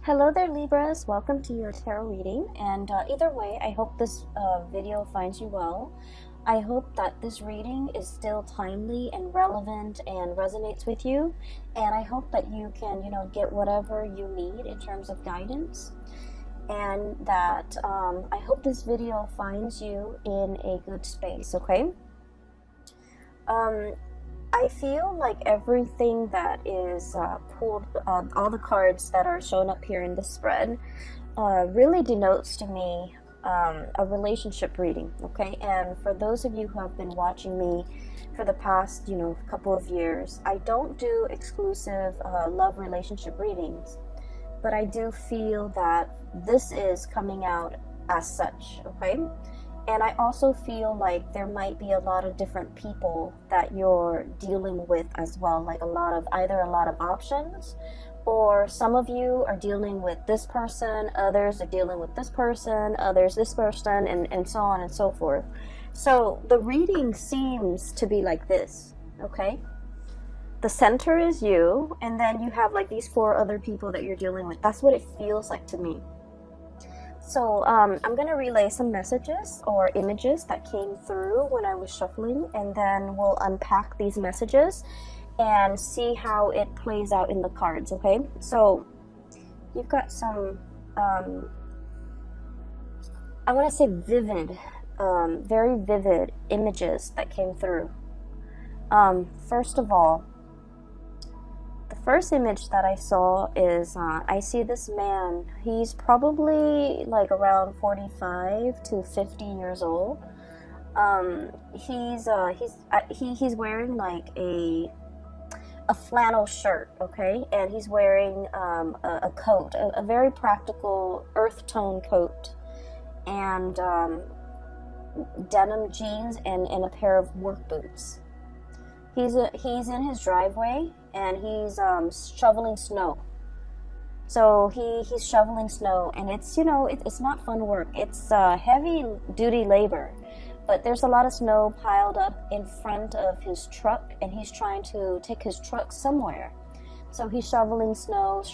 Hello there, Libras. Welcome to your tarot reading. And either way, I hope this video finds you well. I hope that this reading is still timely and relevant and resonates with you. And I hope that you can, get whatever you need in terms of guidance. And that I hope this video finds you in a good space, okay? I feel like everything that is pulled, all the cards that are shown up here in the spread, really denotes to me a relationship reading, okay? And for those of you who have been watching me for the past, couple of years, I don't do exclusive love relationship readings, but I do feel that this is coming out as such, okay? And I also feel like there might be a lot of different people that you're dealing with as well, like either a lot of options, or some of you are dealing with this person, others are dealing with this person, others this person, and so on and so forth. So the reading seems to be like this, okay? The center is you, and then you have like these 4 other people that you're dealing with. That's what it feels like to me. So I'm going to relay some messages or images that came through when I was shuffling, and then we'll unpack these messages and see how it plays out in the cards, okay? So you've got some, I want to say vivid, very vivid images that came through. First of all, the first image that I saw is, I see this man. He's probably like around 45 to 50 years old. He's wearing like a flannel shirt, okay? And he's wearing a coat, a very practical earth tone coat, and denim jeans and a pair of work boots. He's in his driveway, and he's shoveling snow. So he's shoveling snow, and it's it's not fun work. It's heavy duty labor, but there's a lot of snow piled up in front of his truck, and he's trying to take his truck somewhere. So he's shoveling snow,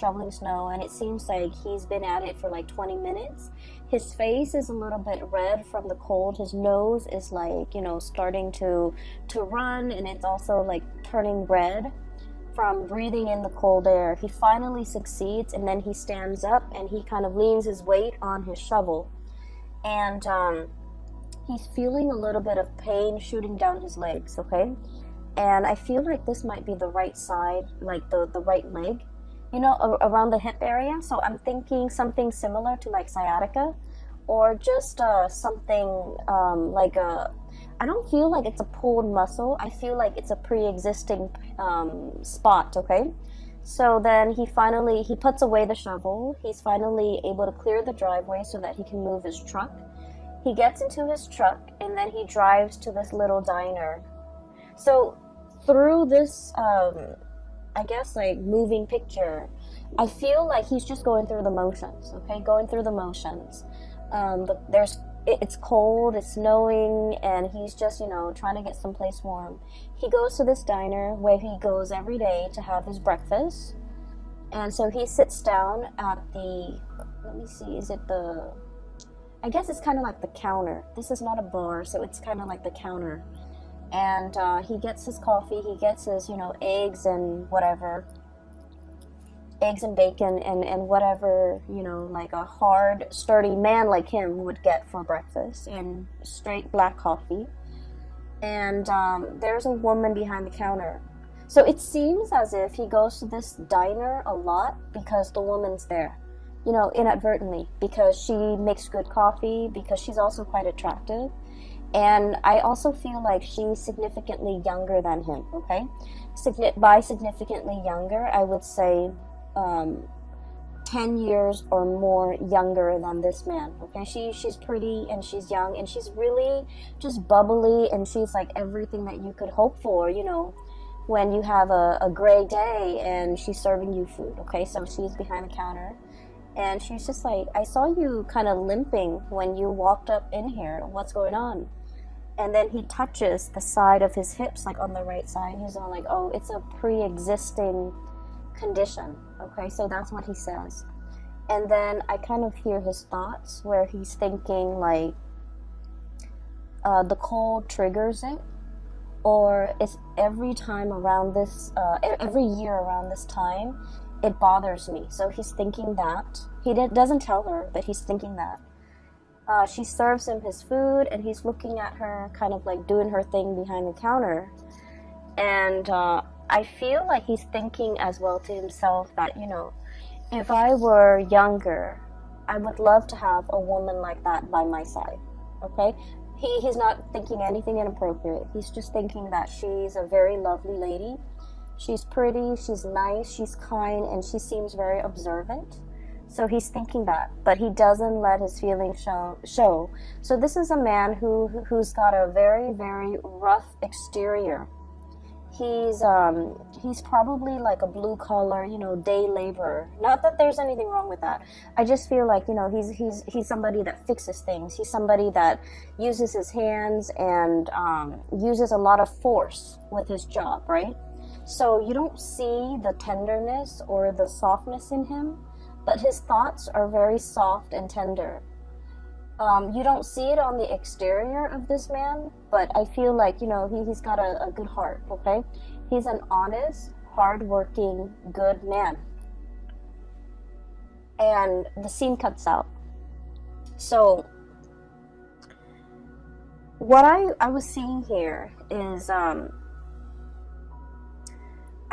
and it seems like he's been at it for like 20 minutes. His face is a little bit red from the cold. His nose is like, starting to run, and it's also like turning red from breathing in the cold air. He finally succeeds, and then he stands up and he kind of leans his weight on his shovel, and he's feeling a little bit of pain shooting down his legs, okay? And I feel like this might be the right side, like the right leg, around the hip area. So I'm thinking something similar to like sciatica, or just something like I don't feel like it's a pulled muscle. I feel like it's a pre-existing spot, okay? So then he puts away the shovel. He's finally able to clear the driveway so that he can move his truck. He gets into his truck, and then he drives to this little diner. So through this, I guess, like moving picture, I feel like he's just going through the motions, okay? Going through the motions. It's cold, it's snowing, and he's just, trying to get someplace warm. He goes to this diner where he goes every day to have his breakfast. And so he sits down at I guess it's kind of like the counter. This is not a bar, so it's kind of like the counter. And he gets his coffee, he gets his, eggs and whatever. Eggs and bacon and whatever, like a hard, sturdy man like him would get for breakfast, and straight black coffee. And there's a woman behind the counter. So it seems as if he goes to this diner a lot because the woman's there, inadvertently, because she makes good coffee, because she's also quite attractive. And I also feel like she's significantly younger than him, okay? By significantly younger, I would say 10 years or more younger than this man, okay? She's pretty, and she's young, and she's really just bubbly, and she's like everything that you could hope for, when you have a gray day and she's serving you food, okay? So she's behind the counter, and she's just like, I saw you kind of limping when you walked up in here. What's going on? And then he touches the side of his hips, like on the right side. He's all like, oh, it's a pre-existing condition. Okay, so that's what he says. And then I kind of hear his thoughts where he's thinking like the cold triggers it, or it's every time around this, every year around this time, it bothers me. So he's thinking that. He doesn't tell her, but he's thinking that. She serves him his food, and he's looking at her, kind of like doing her thing behind the counter. And I feel like he's thinking as well to himself that, you know, if I were younger, I would love to have a woman like that by my side. Okay? He's not thinking anything inappropriate. He's just thinking that she's a very lovely lady. She's pretty, she's nice, she's kind, and she seems very observant. So he's thinking that, but he doesn't let his feelings show. So this is a man who's got a very, very rough exterior. He's probably like a blue collar, you know, day laborer. Not that there's anything wrong with that. I just feel like, you know, he's somebody that fixes things. He's somebody that uses his hands and uses a lot of force with his job, right? So you don't see the tenderness or the softness in him, but his thoughts are very soft and tender. You don't see it on the exterior of this man, but I feel like, you know, he's got a good heart, okay? He's an honest, hardworking, good man. And the scene cuts out. So, what I was seeing here is, I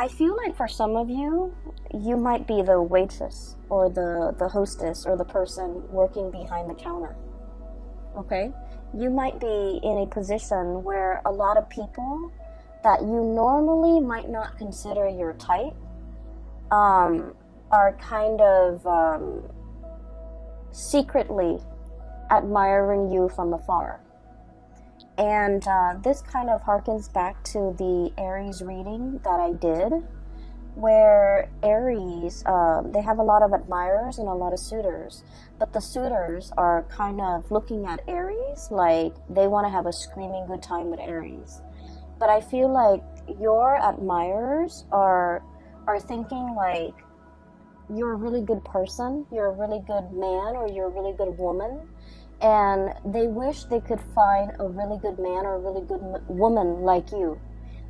feel like for some of you, you might be the waitress or the hostess or the person working behind the counter. Okay? You might be in a position where a lot of people that you normally might not consider your type are kind of secretly admiring you from afar. And this kind of harkens back to the Aries reading that I did, where Aries, they have a lot of admirers and a lot of suitors, but the suitors are kind of looking at Aries like they want to have a screaming good time with Aries. But I feel like your admirers are thinking like you're a really good person, you're a really good man, or you're a really good woman, and they wish they could find a really good man or a really good woman like you.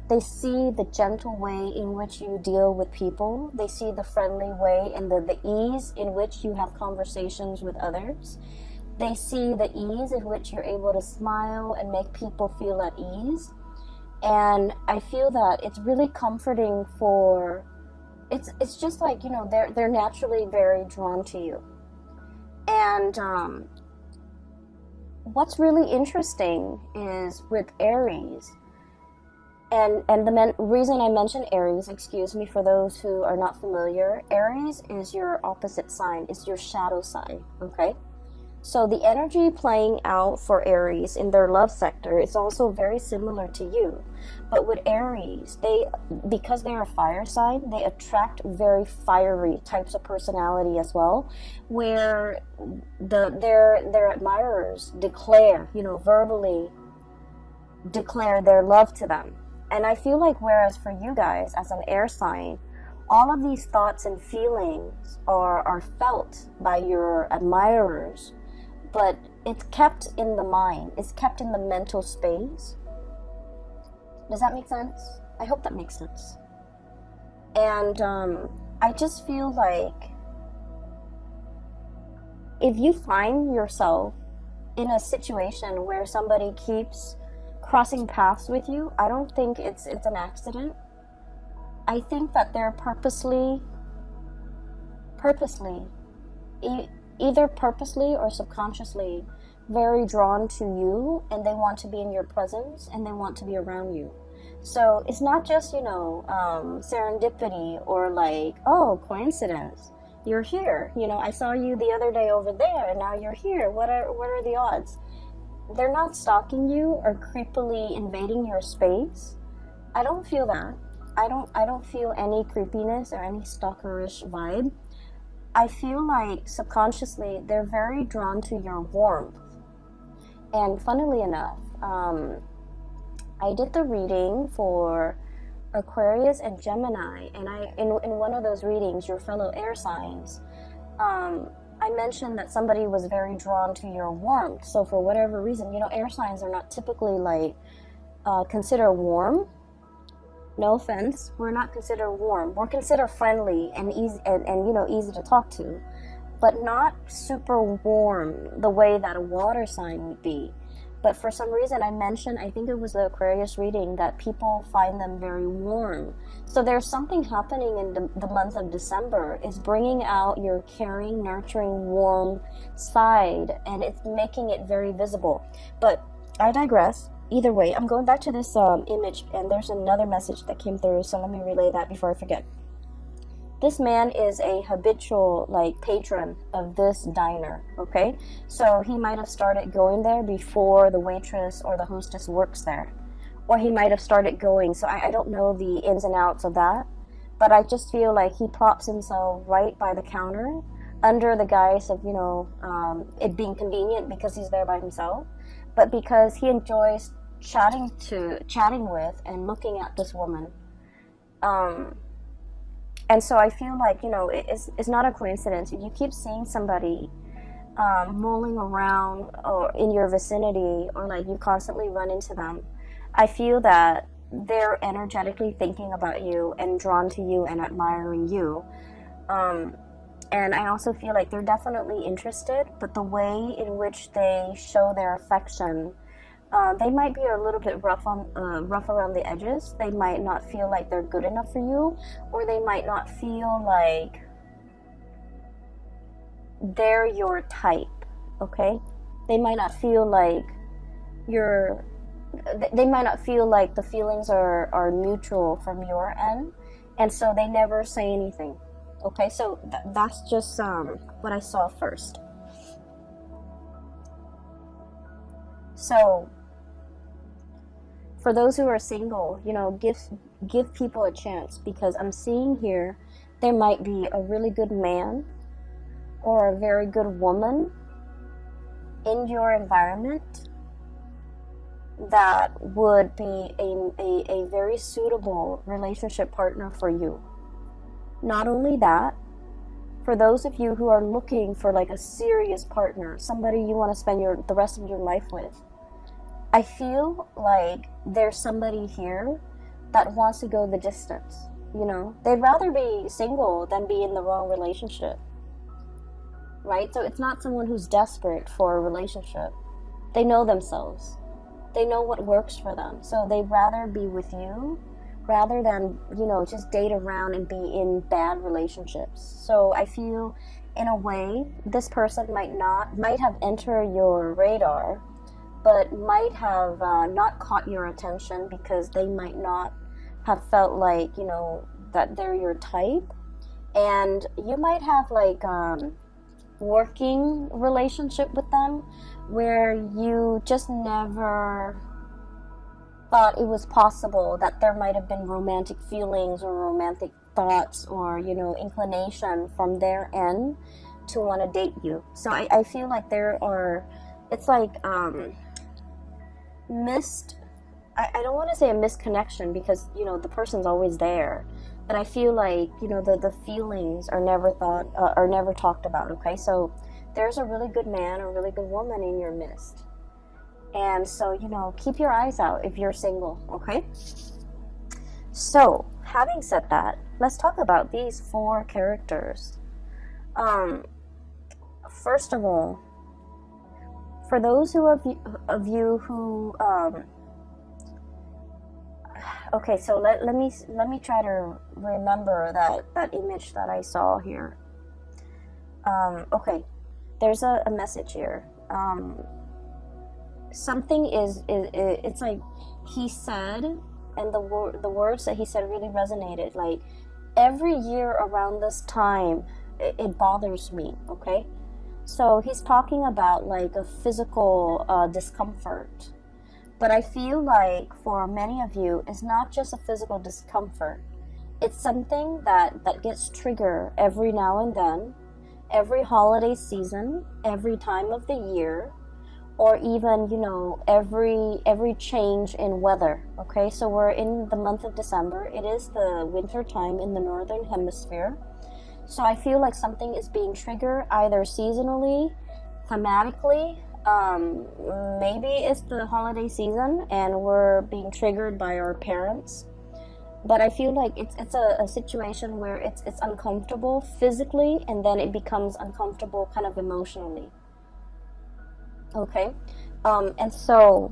They see the gentle way in which you deal with people. They see the friendly way and the ease in which you have conversations with others. They see the ease in which you're able to smile and make people feel at ease. And I feel that it's really comforting for, it's just like, you know, they're naturally very drawn to you. And what's really interesting is with Aries, and the reason I mention Aries, excuse me for those who are not familiar, Aries is your opposite sign, it's your shadow sign, okay? So the energy playing out for Aries in their love sector is also very similar to you. But with Aries, because they're a fire sign, they attract very fiery types of personality as well, where their admirers declare, you know, verbally declare their love to them. And I feel like whereas for you guys as an air sign, all of these thoughts and feelings are felt by your admirers, but it's kept in the mind, it's kept in the mental space. Does that make sense? I hope that makes sense. And I just feel like if you find yourself in a situation where somebody keeps crossing paths with you, I don't think it's an accident. I think that they're purposely, either purposely or subconsciously, very drawn to you, and they want to be in your presence and they want to be around you. So it's not just, you know, serendipity or like, oh, coincidence. You're here. You know, I saw you the other day over there and now you're here. What are the odds? They're not stalking you or creepily invading your space. I don't feel that. I don't feel any creepiness or any stalkerish vibe. I feel like subconsciously they're very drawn to your warmth. And funnily enough, I did the reading for Aquarius and Gemini, and in one of those readings, your fellow air signs, I mentioned that somebody was very drawn to your warmth. So for whatever reason, you know, air signs are not typically like considered warm. No offense, we're not considered warm. We're considered friendly and easy, and you know, easy to talk to, but not super warm the way that a water sign would be. But for some reason, I mentioned, I think it was the Aquarius reading, that people find them very warm. So there's something happening in the month of December. It's bringing out your caring, nurturing, warm side, and it's making it very visible. But I digress. Either way, I'm going back to this image, and there's another message that came through, so let me relay that before I forget. This man is a habitual, like, patron of this diner, okay? So he might have started going there before the waitress or the hostess works there. Or he might have started going, so I don't know the ins and outs of that. But I just feel like he props himself right by the counter under the guise of, you know, it being convenient because he's there by himself. But because he enjoys chatting with and looking at this woman. And so I feel like, you know, it's not a coincidence. If you keep seeing somebody mulling around or in your vicinity, or like you constantly run into them, I feel that they're energetically thinking about you and drawn to you and admiring you. And I also feel like they're definitely interested, but the way in which they show their affection, they might be a little bit rough around the edges. They might not feel like they're good enough for you, or they might not feel like they're your type, okay? They might not feel like they might not feel like the feelings are mutual from your end, and so they never say anything, okay? So that's just what I saw first. So for those who are single, you know, give people a chance, because I'm seeing here there might be a really good man or a very good woman in your environment that would be a very suitable relationship partner for you. Not only that, for those of you who are looking for like a serious partner, somebody you want to spend the rest of your life with, I feel like there's somebody here that wants to go the distance, you know? They'd rather be single than be in the wrong relationship, right? So it's not someone who's desperate for a relationship. They know themselves. They know what works for them. So they'd rather be with you rather than, you know, just date around and be in bad relationships. So I feel, in a way, this person might have entered your radar, but might have not caught your attention because they might not have felt like, you know, that they're your type. And you might have like working relationship with them where you just never thought it was possible that there might have been romantic feelings or romantic thoughts or, you know, inclination from their end to want to date you. So I feel like it's like I don't want to say a misconnection because, you know, the person's always there, but I feel like, you know, the feelings are never talked about, okay? So there's a really good man or a really good woman in your midst. And so, you know, keep your eyes out if you're single, okay? So, having said that, let's talk about these 4 characters. First of all, for those of you who okay, so let me try to remember that image that I saw here. Okay, there's a message here. Something it's like he said, and the words that he said really resonated. Like, every year around this time, it bothers me, okay? So he's talking about like a physical discomfort. But I feel like for many of you, it's not just a physical discomfort. It's something that gets triggered every now and then, every holiday season, every time of the year, or even, you know, every change in weather, okay? So we're in the month of December. It is the winter time in the northern hemisphere. So I feel like something is being triggered either seasonally, thematically. Maybe it's the holiday season and we're being triggered by our parents. But I feel like it's a situation where it's uncomfortable physically, and then it becomes uncomfortable kind of emotionally. Okay? And so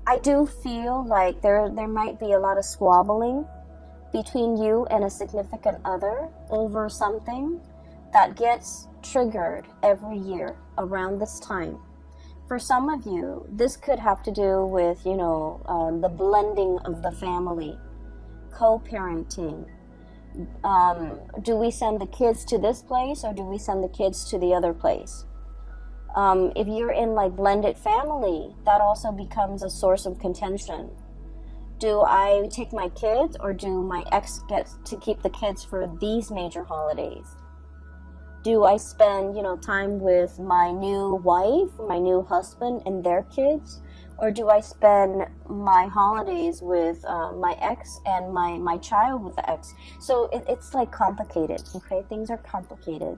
I do feel like there might be a lot of squabbling between you and a significant other over something that gets triggered every year around this time. For some of you, this could have to do with, the blending of the family, co-parenting. Do we send the kids to this place or do we send the kids to the other place? If you're in like blended family, that also becomes a source of contention. Do I take my kids or do my ex get to keep the kids for these major holidays? Do I spend, time with my new wife, my new husband and their kids? Or do I spend my holidays with my ex and my child with the ex? So it's like complicated, okay? Things are complicated.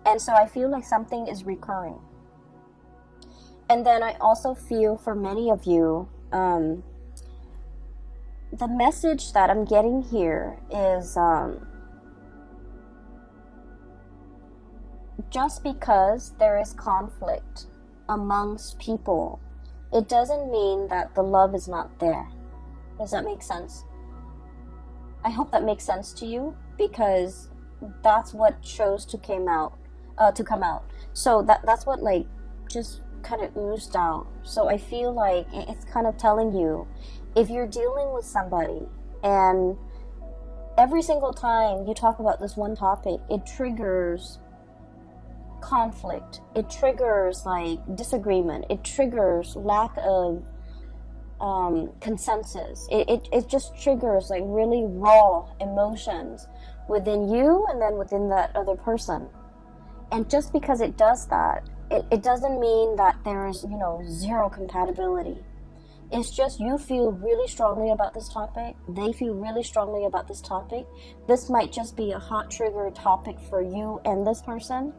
And so I feel like something is recurring. And then I also feel for many of you, the message that I'm getting here is just because there is conflict amongst people, it doesn't mean that the love is not there. Does that make sense? I hope that makes sense to you, because that's what chose to come out. So that's what like just kind of oozed out. So I feel like it's kind of telling you, if you're dealing with somebody and every single time you talk about this one topic, it triggers conflict, it triggers like disagreement, it triggers lack of consensus, it just triggers like really raw emotions within you and then within that other person. And just because it does that, it doesn't mean that there is zero compatibility. It's just you feel really strongly about this topic, they feel really strongly about this topic. This might just be a hot trigger topic for you and this person.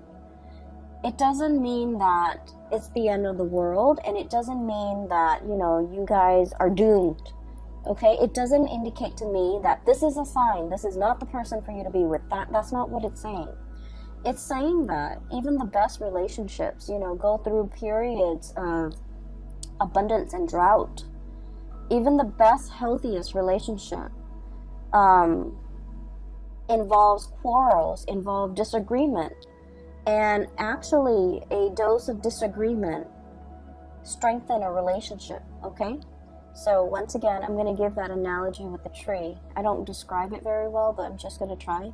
It doesn't mean that it's the end of the world, and it doesn't mean that, you guys are doomed. Okay? It doesn't indicate to me that this is a sign, this is not the person for you to be with. That's not what it's saying. It's saying that even the best relationships, go through periods of abundance and drought. Even the best, healthiest relationship involves quarrels, involves disagreement. And actually, a dose of disagreement strengthens a relationship, okay? So once again, I'm going to give that analogy with the tree. I don't describe it very well, but I'm just going to try.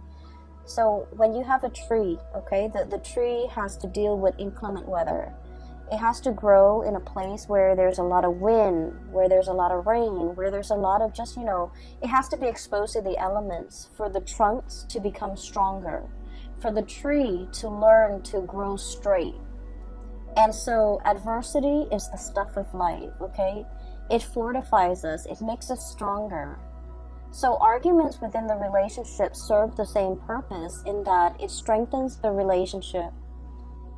So when you have a tree, okay, the tree has to deal with inclement weather. It has to grow in a place where there's a lot of wind, where there's a lot of rain, where there's a lot of just, it has to be exposed to the elements for the trunks to become stronger, for the tree to learn to grow straight. And so adversity is the stuff of life, okay? It fortifies us, it makes us stronger. So arguments within the relationship serve the same purpose in that it strengthens the relationship.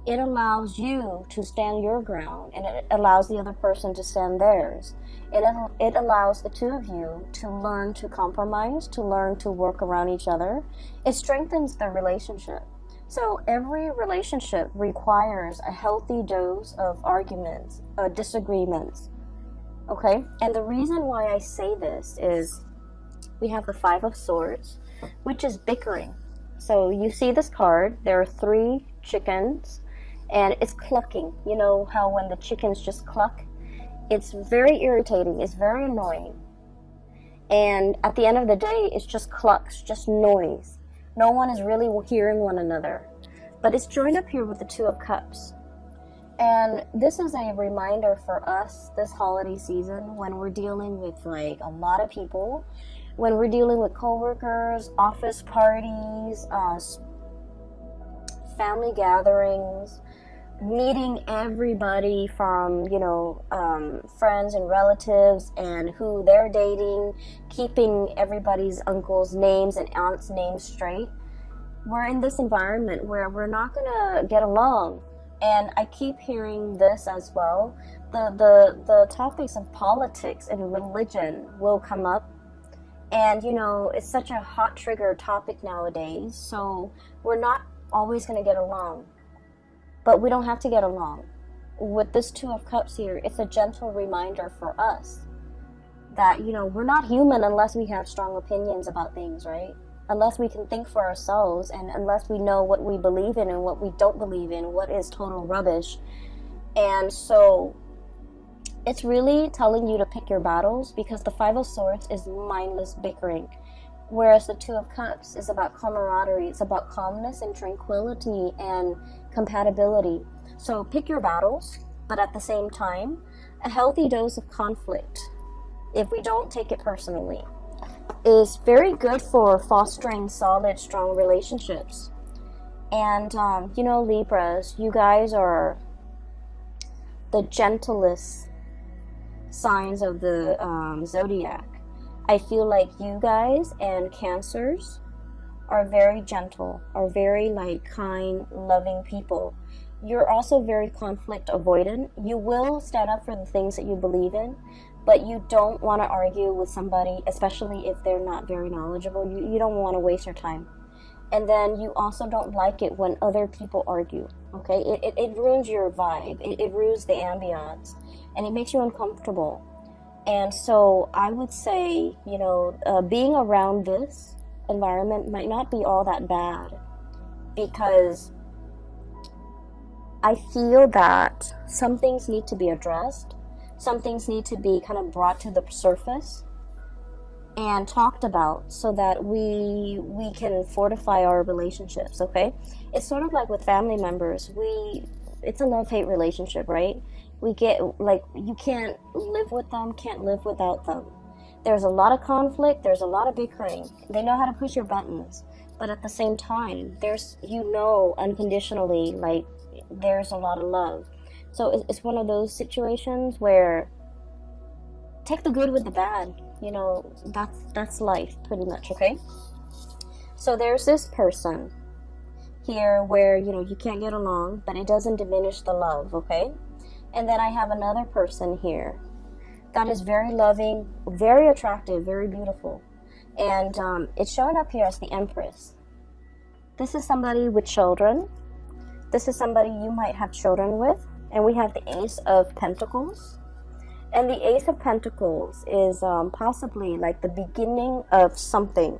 It allows you to stand your ground, and it allows the other person to stand theirs. It allows the two of you to learn to compromise, to learn to work around each other. It strengthens the relationship. So every relationship requires a healthy dose of arguments, disagreements. Okay? And the reason why I say this is we have the Five of Swords, which is bickering. So you see this card, there are 3 chickens, and it's clucking. You know how when the chickens just cluck? It's very irritating, it's very annoying. And at the end of the day, it's just clucks, just noise. No one is really hearing one another. But it's joined up here with the Two of Cups. And this is a reminder for us this holiday season when we're dealing with like a lot of people, when we're dealing with coworkers, office parties, family gatherings, meeting everybody from, friends and relatives and who they're dating, keeping everybody's uncles' names and aunts' names straight. We're in this environment where we're not gonna get along. And I keep hearing this as well. The topics of politics and religion will come up. And, it's such a hot trigger topic nowadays. So we're not always going to get along. But we don't have to get along. With this Two of Cups here, it's a gentle reminder for us that, we're not human unless we have strong opinions about things, right? Unless we can think for ourselves, and unless we know what we believe in and what we don't believe in, what is total rubbish. And so it's really telling you to pick your battles, because the Five of Swords is mindless bickering, whereas the Two of Cups is about camaraderie. It's about calmness and tranquility and compatibility. So pick your battles, but at the same time, a healthy dose of conflict, if we don't take it personally, is very good for fostering solid, strong relationships. And, Libras, you guys are the gentlest signs of the zodiac. I feel like you guys and Cancers are very gentle, are very kind, loving people. You're also very conflict avoidant. You will stand up for the things that you believe in, but you don't want to argue with somebody, especially if they're not very knowledgeable. You don't want to waste your time. And then you also don't like it when other people argue, okay? It ruins your vibe. It ruins the ambiance, and it makes you uncomfortable. And so I would say, being around this environment might not be all that bad, because I feel that some things need to be addressed. Some things need to be kind of brought to the surface and talked about, so that we can fortify our relationships, okay? It's sort of like with family members. It's a love-hate relationship, right? We get, you can't live with them, can't live without them. There's a lot of conflict, there's a lot of bickering. They know how to push your buttons, but at the same time, there's, unconditionally, there's a lot of love. So it's one of those situations where take the good with the bad. That's life, pretty much, okay? So there's this person here where, you can't get along, but it doesn't diminish the love, okay? And then I have another person here that is very loving, very attractive, very beautiful. And it's showing up here as the Empress. This is somebody with children. This is somebody you might have children with. And we have the Ace of Pentacles. And the Ace of Pentacles is possibly the beginning of something.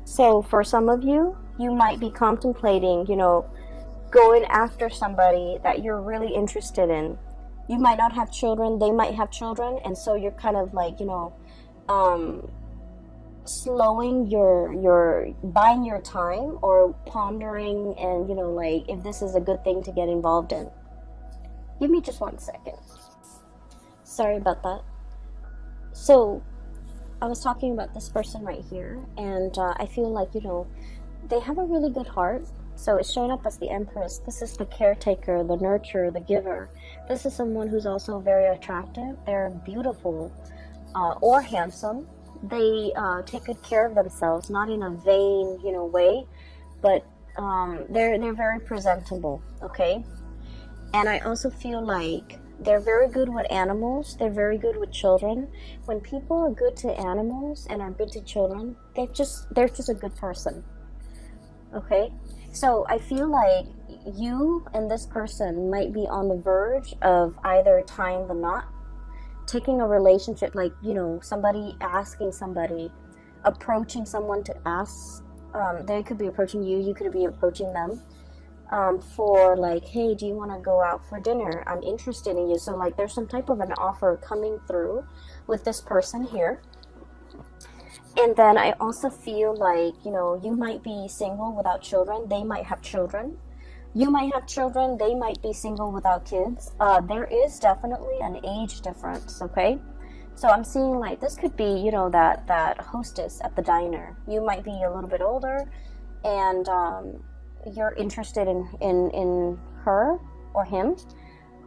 So for some of you, you might be contemplating, going after somebody that you're really interested in. You might not have children, they might have children, and so you're kind of slowing your buying your time, or pondering, and if this is a good thing to get involved in. Give me just 1 second. Sorry about that. So I was talking about this person right here, and I feel like they have a really good heart. So it's showing up as the Empress. This is the caretaker, the nurturer, the giver. This is someone who's also very attractive. They're beautiful or handsome. They take good care of themselves, not in a vain, way, but they're very presentable, okay? And I also feel like they're very good with animals. They're very good with children. When people are good to animals and are good to children, they're just a good person, okay? So I feel like you and this person might be on the verge of either tying the knot, taking a relationship, somebody asking somebody, approaching someone to ask. They could be approaching you, you could be approaching them for hey, do you want to go out for dinner? I'm interested in you. So there's some type of an offer coming through with this person here. And then I also feel you might be single without children. They might have children. You might have children. They might be single without kids. There is definitely an age difference, okay? So I'm seeing this could be, that hostess at the diner. You might be a little bit older, and you're interested in her, or him,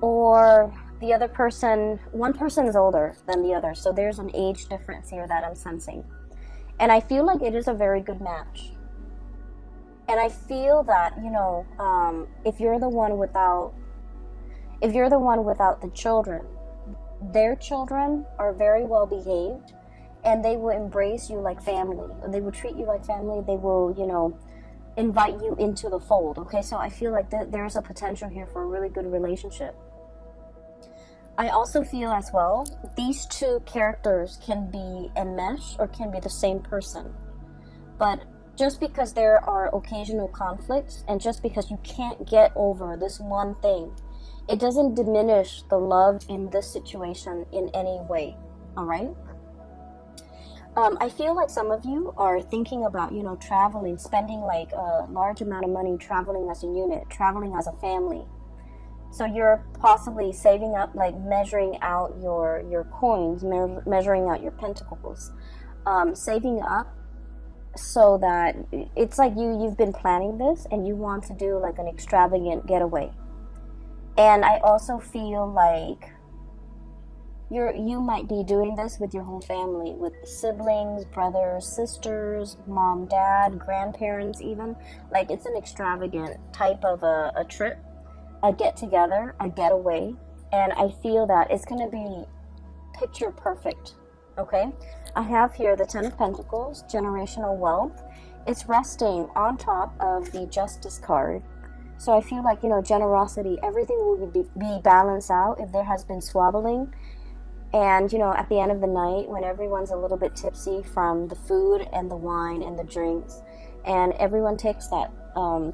or the other person, one person is older than the other, so there's an age difference here that I'm sensing. And I feel like it is a very good match. And I feel that, you know, if you're the one without the children, their children are very well behaved, and they will embrace you like family. They will treat you like family. They will, you know, invite you into the fold. Okay, so I feel like there's a potential here for a really good relationship. I also feel as well, these two characters can be enmeshed or can be the same person. But just because there are occasional conflicts, and just because you can't get over this one thing, it doesn't diminish the love in this situation in any way. All right? I feel like some of you are thinking about, you know, traveling, spending like a large amount of money traveling as a unit, traveling as a family. So you're possibly saving up, like measuring out your coins, measuring out your pentacles, saving up so that it's like you've been planning this and you want to do like an extravagant getaway. And I also feel like you might be doing this with your whole family, with siblings, brothers, sisters, mom, dad, grandparents even. Like it's an extravagant type of a trip, a get-together, a getaway. And I feel that it's going to be picture perfect, okay? I have here the Ten of Pentacles, generational wealth. It's resting on top of the Justice card. So I feel like, you know, generosity, everything will be balanced out if there has been squabbling. And, you know, at the end of the night, when everyone's a little bit tipsy from the food and the wine and the drinks, and everyone takes that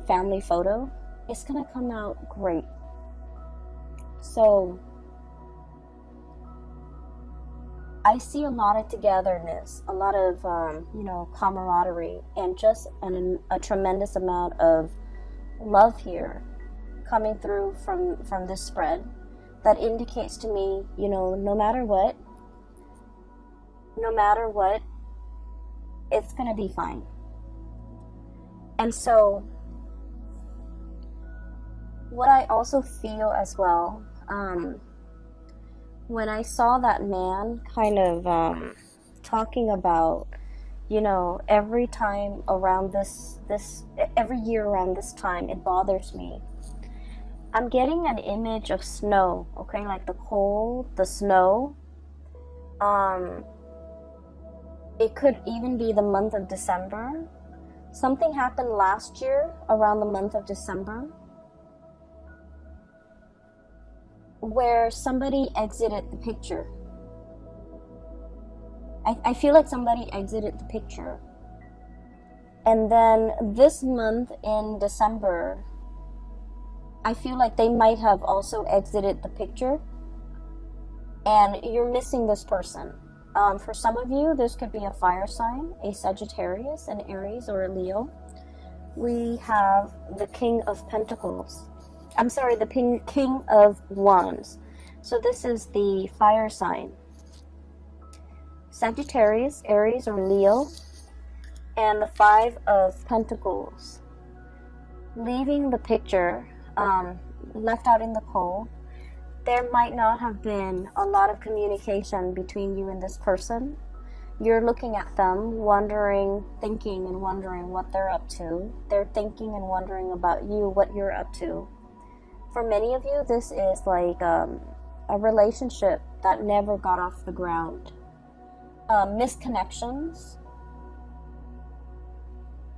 family photo, it's going to come out great. So I see a lot of togetherness, a lot of, you know, camaraderie, and just a tremendous amount of love here coming through from this spread. That indicates to me, you know, no matter what, it's going to be fine. And so, what I also feel as well, when I saw that man kind of talking about, you know, every time around every year around this time, it bothers me. I'm getting an image of snow, okay, like the cold, the snow. It could even be the month of December. Something happened last year around the month of December where somebody exited the picture. I feel like somebody exited the picture. And then this month in December, I feel like they might have also exited the picture, and you're missing this person. For some of you, this could be a fire sign, a Sagittarius, an Aries, or a Leo. We have the King of Pentacles. I'm sorry, the King of Wands. So this is the fire sign. Sagittarius, Aries, or Leo, and the Five of Pentacles. Leaving the picture, left out in the cold, there might not have been a lot of communication between you and this person. You're looking at them, thinking and wondering what they're up to. They're thinking and wondering about you, what you're up to. For many of you, this is like a relationship that never got off the ground. Misconnections.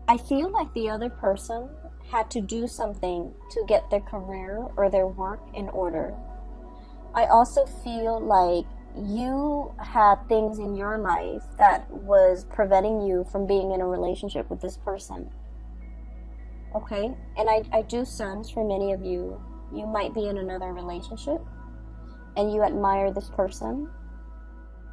I feel like the other person had to do something to get their career or their work in order. I also feel like you had things in your life that was preventing you from being in a relationship with this person. Okay? And I do sense for many of you, you might be in another relationship and you admire this person.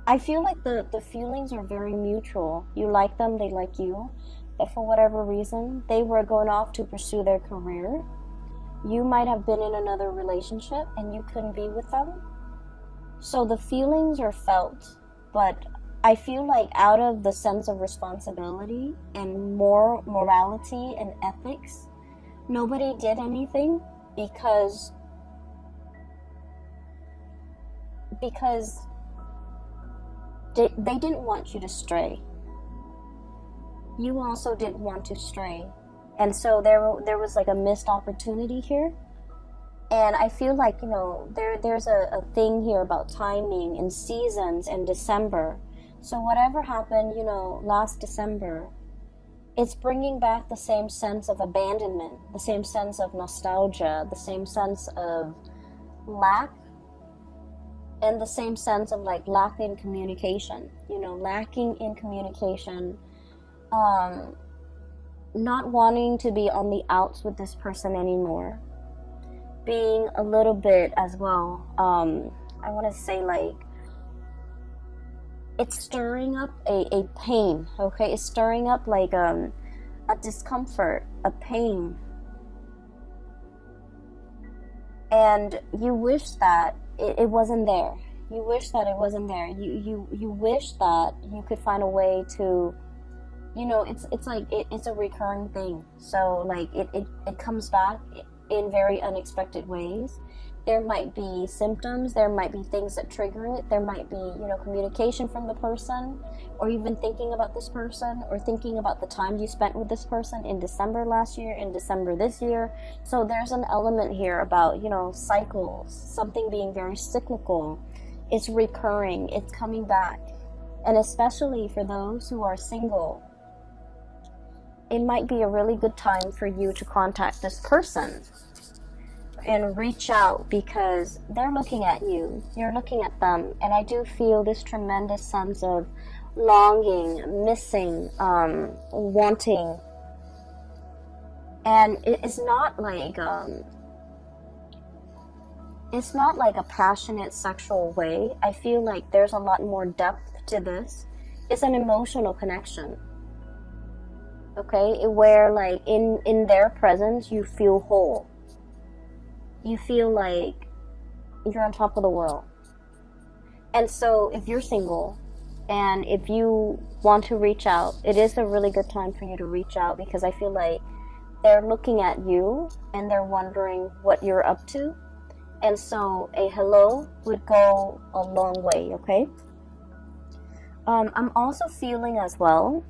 I feel like the feelings are very mutual. You like them, they like you. But for whatever reason, they were going off to pursue their career. You might have been in another relationship and you couldn't be with them. So the feelings are felt, but I feel like out of the sense of responsibility and morality and ethics, nobody did anything because because they didn't want you to stray. You also didn't want to stray. And so there was like a missed opportunity here. And I feel like, there's a thing here about timing and seasons and December. So whatever happened, last December, it's bringing back the same sense of abandonment, the same sense of nostalgia, the same sense of lack, and the same sense of like lacking communication, lacking in communication, not wanting to be on the outs with this person anymore, being a little bit as well, I want to say like, it's stirring up a pain, okay? It's stirring up like a discomfort, a pain. And you wish that it wasn't there. You wish that it wasn't there. You wish that you could find a way to, it's like, it's a recurring thing. So like it comes back in very unexpected ways. There might be symptoms, there might be things that trigger it, there might be, communication from the person, or even thinking about this person, or thinking about the time you spent with this person in December last year, in December this year. So there's an element here about, cycles, something being very cyclical. It's recurring, it's coming back. And especially for those who are single, it might be a really good time for you to contact this person and reach out, because they're looking at you, you're looking at them, and I do feel this tremendous sense of longing, missing, wanting. And it's not like a passionate sexual way. I feel like there's a lot more depth to this. It's an emotional connection, okay, where like in their presence you feel whole. You feel like you're on top of the world. And so if you're single and if you want to reach out, it is a really good time for you to reach out, because I feel like they're looking at you and they're wondering what you're up to. And so a hello would go a long way, okay? I'm also feeling as well,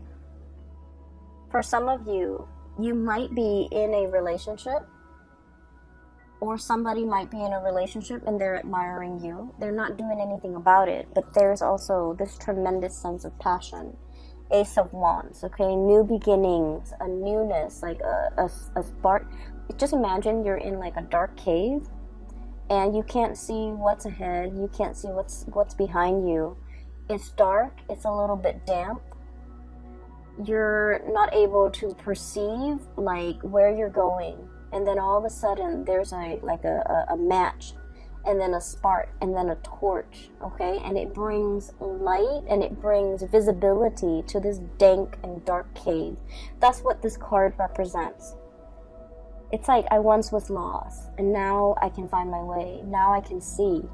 for some of you, you might be in a relationship, or somebody might be in a relationship and they're admiring you. They're not doing anything about it, but there's also this tremendous sense of passion. Ace of Wands, okay? New beginnings, a newness, like a spark. Just imagine you're in like a dark cave and you can't see what's ahead. You can't see what's behind you. It's dark. It's a little bit damp. You're not able to perceive like where you're going. And then all of a sudden there's a match, and then a spark, and then a torch, okay? And it brings light and it brings visibility to this dank and dark cave. That's what this card represents. It's like, I once was lost and now I can find my way. Now I can see.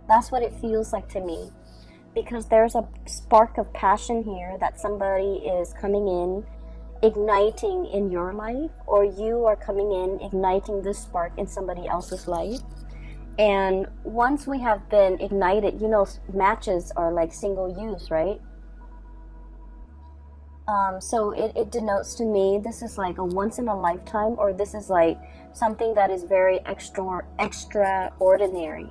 That's what it feels like to me, because there's a spark of passion here that somebody is coming in, igniting in your life, or you are coming in igniting this spark in somebody else's life. And once we have been ignited, matches are like single use, right? So it denotes to me this is like a once in a lifetime, or this is like something that is very extraordinary.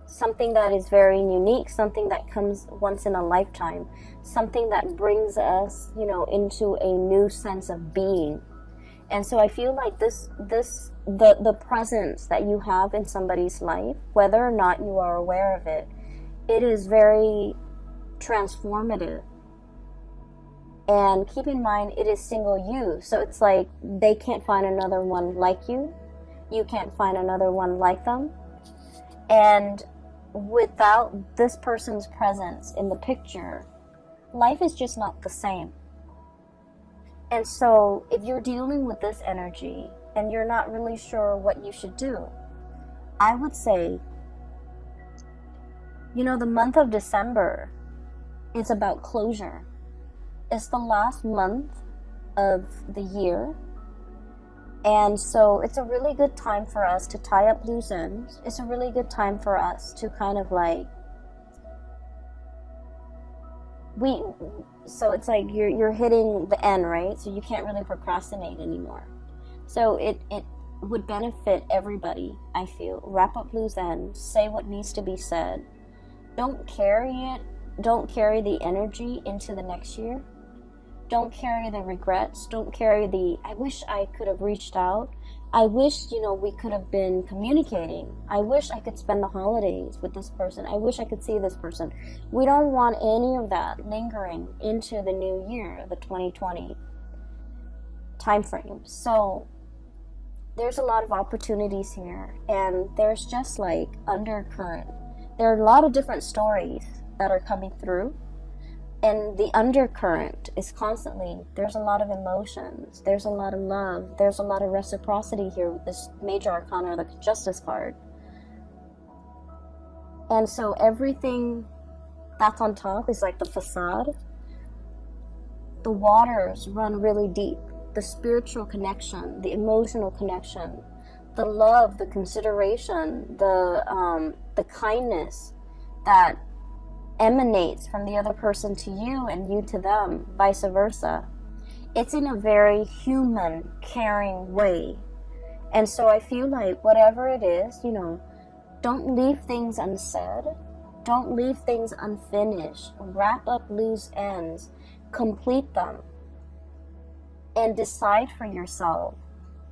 Something that is very unique, something that comes once in a lifetime, something that brings us, into a new sense of being. And so I feel like the presence that you have in somebody's life, whether or not you are aware of it, it is very transformative. And keep in mind, it is single use. So it's like they can't find another one like you. You can't find another one like them. And without this person's presence in the picture, life is just not the same. And so if you're dealing with this energy and you're not really sure what you should do, I would say, the month of December is about closure. It's the last month of the year, And so it's a really good time for us to tie up loose ends. It's a really good time for us to kind of like, so it's like you're hitting the end, right? So you can't really procrastinate anymore. So it would benefit everybody, I feel. Wrap up loose ends, say what needs to be said. Don't carry the energy into the next year. Don't carry the regrets. Don't carry the, I wish I could have reached out. I wish, we could have been communicating. I wish I could spend the holidays with this person. I wish I could see this person. We don't want any of that lingering into the new year, the 2020 time frame. So there's a lot of opportunities here, and there's just like undercurrent. There are a lot of different stories that are coming through. And the undercurrent is constantly, there's a lot of emotions, there's a lot of love, there's a lot of reciprocity here with this major arcana, the Justice card. And so everything that's on top is like the facade. The waters run really deep. The spiritual connection, the emotional connection, the love, the consideration, the kindness that emanates from the other person to you and you to them, vice versa. It's in a very human, caring way. And so I feel like whatever it is, don't leave things unsaid. Don't leave things unfinished. Wrap up loose ends. Complete them. And decide for yourself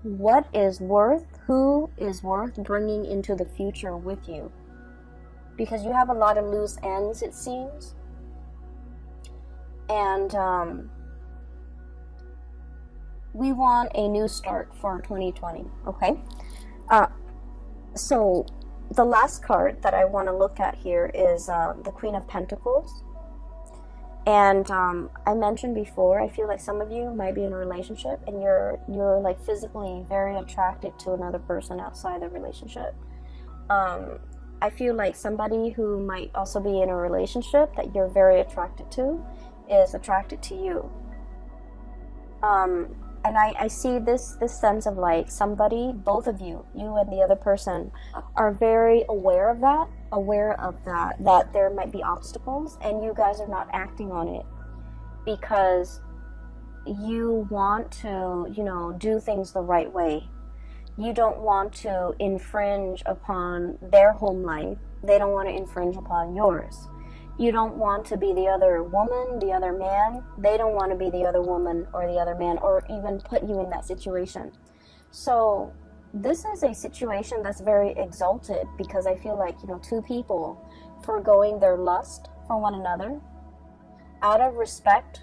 who is worth bringing into the future with you. Because you have a lot of loose ends, it seems. And we want a new start for 2020, okay? So the last card that I want to look at here is the Queen of Pentacles. And I mentioned before, I feel like some of you might be in a relationship and you're like physically very attracted to another person outside the relationship. I feel like somebody who might also be in a relationship that you're very attracted to is attracted to you. And I see this sense of like somebody, both of you and the other person, are very aware of that there might be obstacles, and you guys are not acting on it because you want to, do things the right way. You don't want to infringe upon their home life. They don't want to infringe upon yours. You don't want to be the other woman, the other man. They don't want to be the other woman or the other man, or even put you in that situation. So this is a situation that's very exalted, because I feel like, two people foregoing their lust for one another out of respect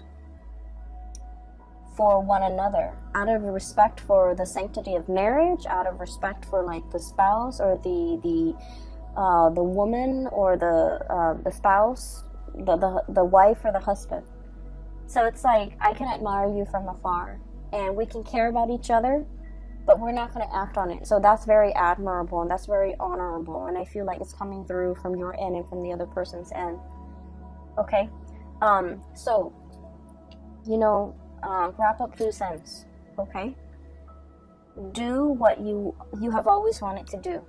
for one another, out of respect for the sanctity of marriage, out of respect for like the spouse or the woman or the spouse, the wife or the husband. So it's like, I can admire you from afar and we can care about each other, but we're not going to act on it. So that's very admirable and that's very honorable, and I feel like it's coming through from your end and from the other person's end. Okay, so wrap up loose ends. Okay, do what you have always wanted to do,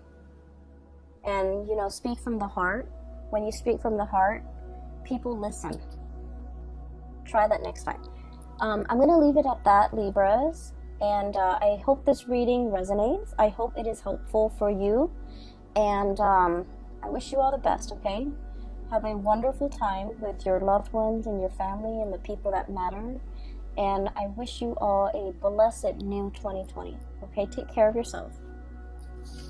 and speak from the heart. When you speak from the heart, people listen. Try that next time. I'm gonna leave it at that, Libras, and I hope this reading resonates. I hope it is helpful for you, and I wish you all the best. Okay, have a wonderful time with your loved ones and your family and the people that matter. And I wish you all a blessed new 2020. Okay, take care of yourself.